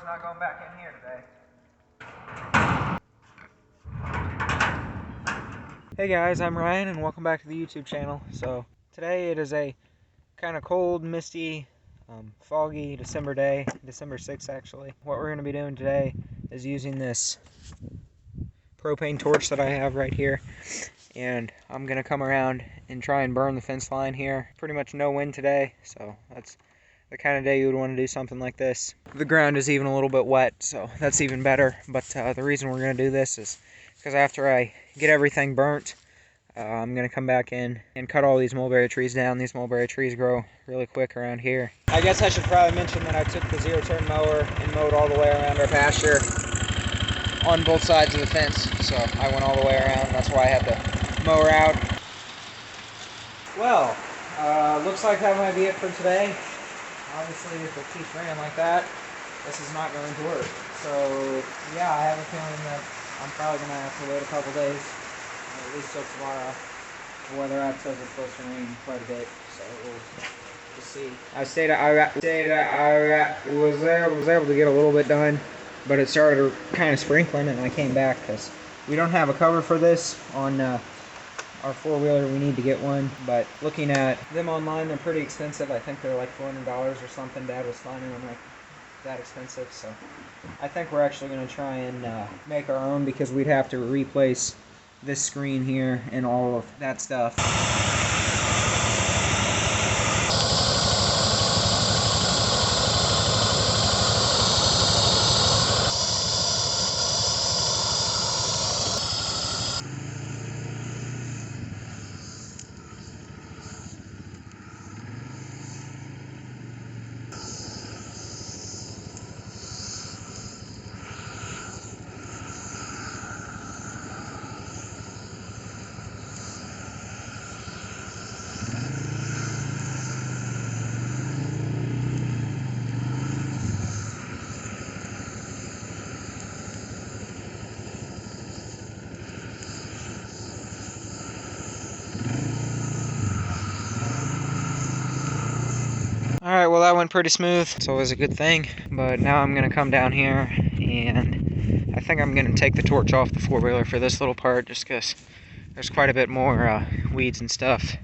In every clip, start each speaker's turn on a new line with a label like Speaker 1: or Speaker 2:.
Speaker 1: not going back in here today. Hey guys, I'm Ryan and welcome back to the YouTube channel. So today it is a kind of cold, misty, foggy December day, December 6th actually. What we're going to be doing today is using this propane torch that I have right here, and I'm going to come around and try and burn the fence line here. Pretty much no wind today, so that's the kind of day you would want to do something like this. The ground is even a little bit wet, so that's even better. But the reason we're going to do this is because after I get everything burnt, I'm going to come back in and cut all these mulberry trees down. These mulberry trees grow really quick around here. I guess I should probably mention that I took the zero-turn mower and mowed all the way around our pasture on both sides of the fence. So I went all the way around. That's why I had to mow her out. Well, looks like that might be it for today. Obviously, if it keeps raining like that, this is not going to work. So, yeah, I have a feeling that I'm probably going to have to wait a couple days, at least till tomorrow. The weather app says it's supposed to rain quite a bit, so we'll just see. I was able to get a little bit done, but it started kind of sprinkling, and I came back because we don't have a cover for this on our four-wheeler. We need to get one, but looking at them online, they're pretty expensive. I think they're like $400 or something. Dad was finding them like that expensive, so I think we're actually going to try and make our own, because we'd have to replace this screen here and all of that stuff. Alright, well that went pretty smooth. It's always a good thing. But now I'm going to come down here, and I think I'm going to take the torch off the four-wheeler for this little part, just because there's quite a bit more weeds and stuff.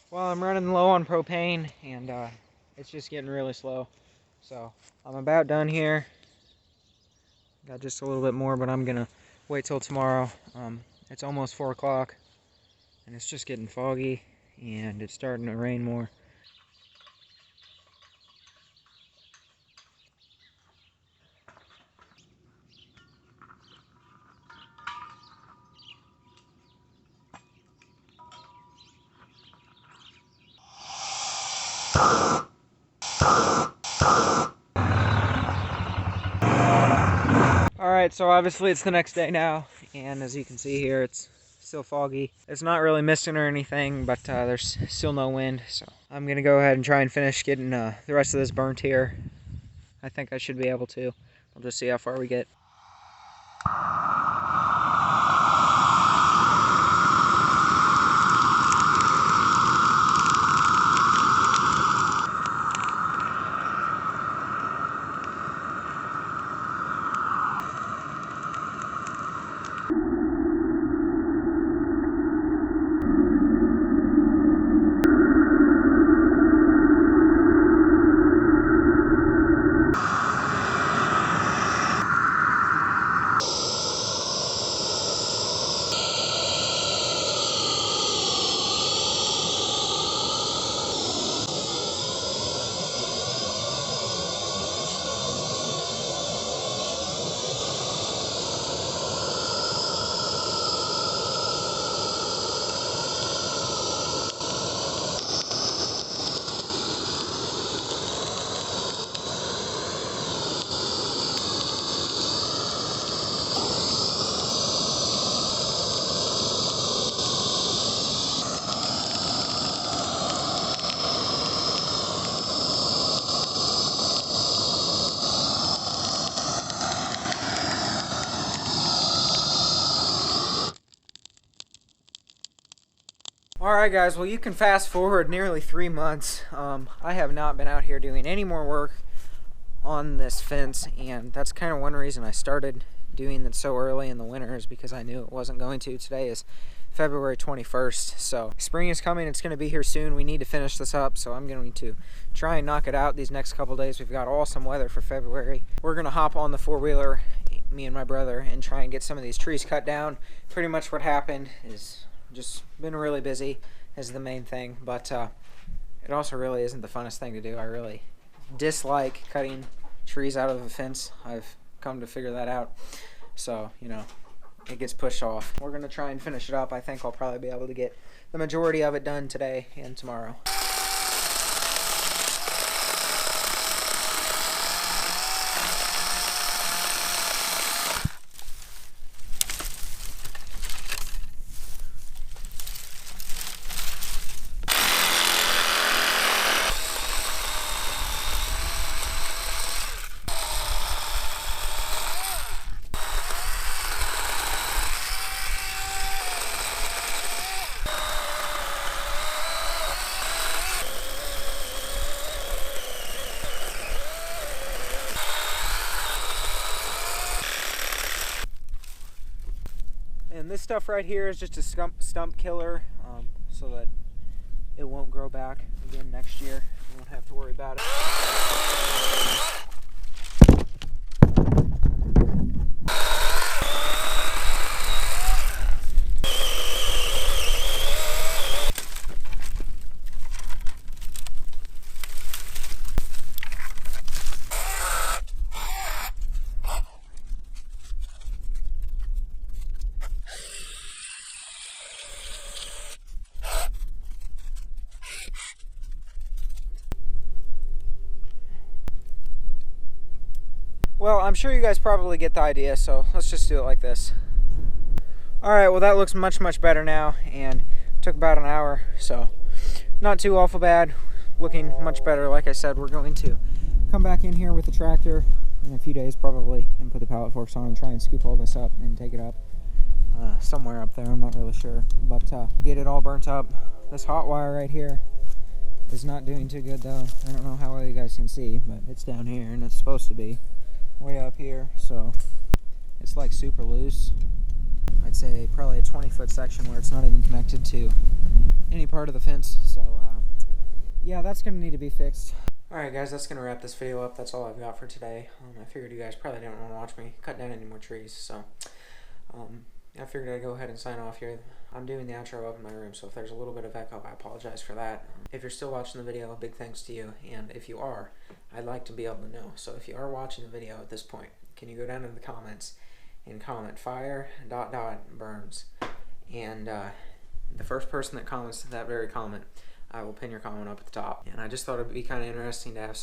Speaker 1: Well, I'm running low on propane, and it's just getting really slow. So I'm about done here. Got just a little bit more, but I'm gonna wait till tomorrow. It's almost 4 o'clock, and it's just getting foggy, and it's starting to rain more. Alright, so obviously it's the next day now, and as you can see here, it's still foggy. It's not really misting or anything, but there's still no wind, so I'm going to go ahead and try and finish getting the rest of this burnt here. I think I should be able to. I'll just see how far we get. Alright guys, well you can fast forward nearly 3 months. I have not been out here doing any more work on this fence, and that's kind of one reason I started doing it so early in the winter, is because I knew it wasn't going to. Today is February 21st, so spring is coming. It's going to be here soon. We need to finish this up, so I'm going to try and knock it out these next couple days. We've got awesome weather for February. We're going to hop on the four-wheeler, me and my brother, and try and get some of these trees cut down. Pretty much what happened is just been really busy is the main thing, but it also really isn't the funnest thing to do. I really dislike cutting trees out of a fence. I've come to figure that out, so you know, it gets pushed off. We're gonna try and finish it up. I think I'll probably be able to get the majority of it done today and tomorrow. And this stuff right here is just a stump killer, so that it won't grow back again next year. You won't have to worry about it. Well, I'm sure you guys probably get the idea, so let's just do it like this. Alright, well that looks much better now, and it took about an hour, so not too awful bad. Looking much better. Like I said, we're going to come back in here with the tractor in a few days probably and put the pallet forks on and try and scoop all this up and take it up somewhere up there. I'm not really sure, but get it all burnt up. This hot wire right here is not doing too good though. I don't know how well you guys can see, but it's down here and it's supposed to be way up here, so it's like super loose. I'd say probably a 20-foot section where it's not even connected to any part of the fence, so yeah, that's gonna need to be fixed. Alright guys, that's gonna wrap this video up. That's all I've got for today. I figured you guys probably didn't want to watch me cut down any more trees, so I figured I'd go ahead and sign off here. I'm doing the outro up in my room, so if there's a little bit of echo, I apologize for that. If you're still watching the video, big thanks to you, and if you are, I'd like to be able to know. So if you are watching the video at this point, can you go down in the comments and comment fire ... burns, and the first person that comments that very comment, I will pin your comment up at the top. And I just thought it'd be kind of interesting to have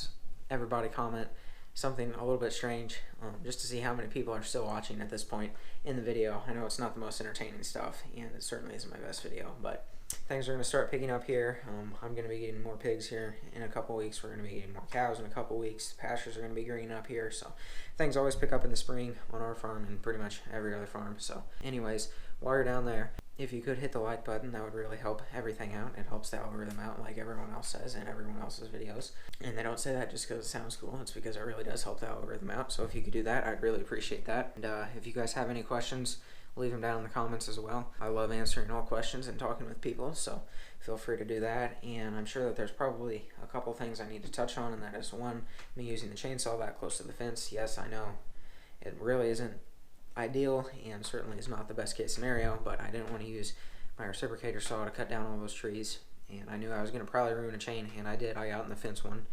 Speaker 1: everybody comment something a little bit strange, just to see how many people are still watching at this point in the video. I know it's not the most entertaining stuff, and it certainly isn't my best video, but things are going to start picking up here. I'm going to be getting more pigs here in a couple weeks. We're going to be getting more cows in a couple weeks. The pastures are going to be greening up here, so things always pick up in the spring on our farm and pretty much every other farm. So anyways, while you're down there, if you could hit the like button, that would really help everything out. It helps the algorithm out, like everyone else says in everyone else's videos. And they don't say that just because it sounds cool. It's because it really does help the algorithm out. So if you could do that, I'd really appreciate that. And if you guys have any questions, leave them down in the comments as well. I love answering all questions and talking with people, so feel free to do that. And I'm sure that there's probably a couple things I need to touch on, and that is one, me using the chainsaw that close to the fence. Yes, I know it really isn't ideal and certainly is not the best case scenario, but I didn't want to use my reciprocator saw to cut down all those trees, and I knew I was going to probably ruin a chain, and I did. I got in the fence one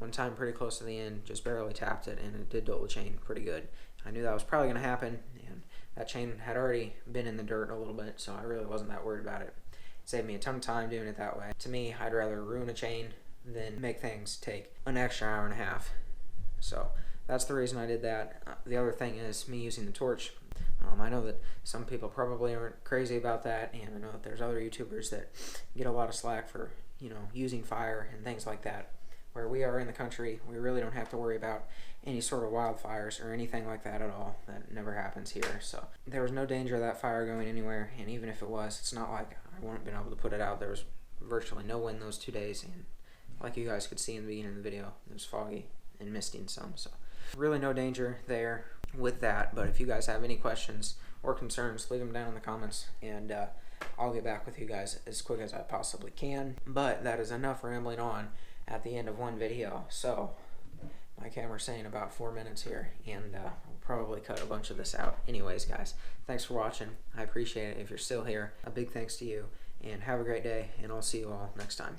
Speaker 1: time pretty close to the end, just barely tapped it, and it did dull the chain pretty good. I knew that was probably going to happen, and that chain had already been in the dirt a little bit, so I really wasn't that worried about it. It saved me a ton of time doing it that way. To me, I'd rather ruin a chain than make things take an extra hour and a half. So that's the reason I did that. The other thing is me using the torch. I know that some people probably aren't crazy about that, and I know that there's other YouTubers that get a lot of slack for, you know, using fire and things like that. Where we are in the country, we really don't have to worry about any sort of wildfires or anything like that at all. That never happens here. So there was no danger of that fire going anywhere, and even if it was, it's not like I wouldn't have been able to put it out. There was virtually no wind those 2 days, and like you guys could see in the beginning of the video, it was foggy and misty and some, so really no danger there with that. But if you guys have any questions or concerns, leave them down in the comments, and I'll get back with you guys as quick as I possibly can. But that is enough rambling on at the end of one video. So my camera's saying about 4 minutes here, and I'll probably cut a bunch of this out. Anyways, guys, thanks for watching. I appreciate it. If you're still here, a big thanks to you, and have a great day, and I'll see you all next time.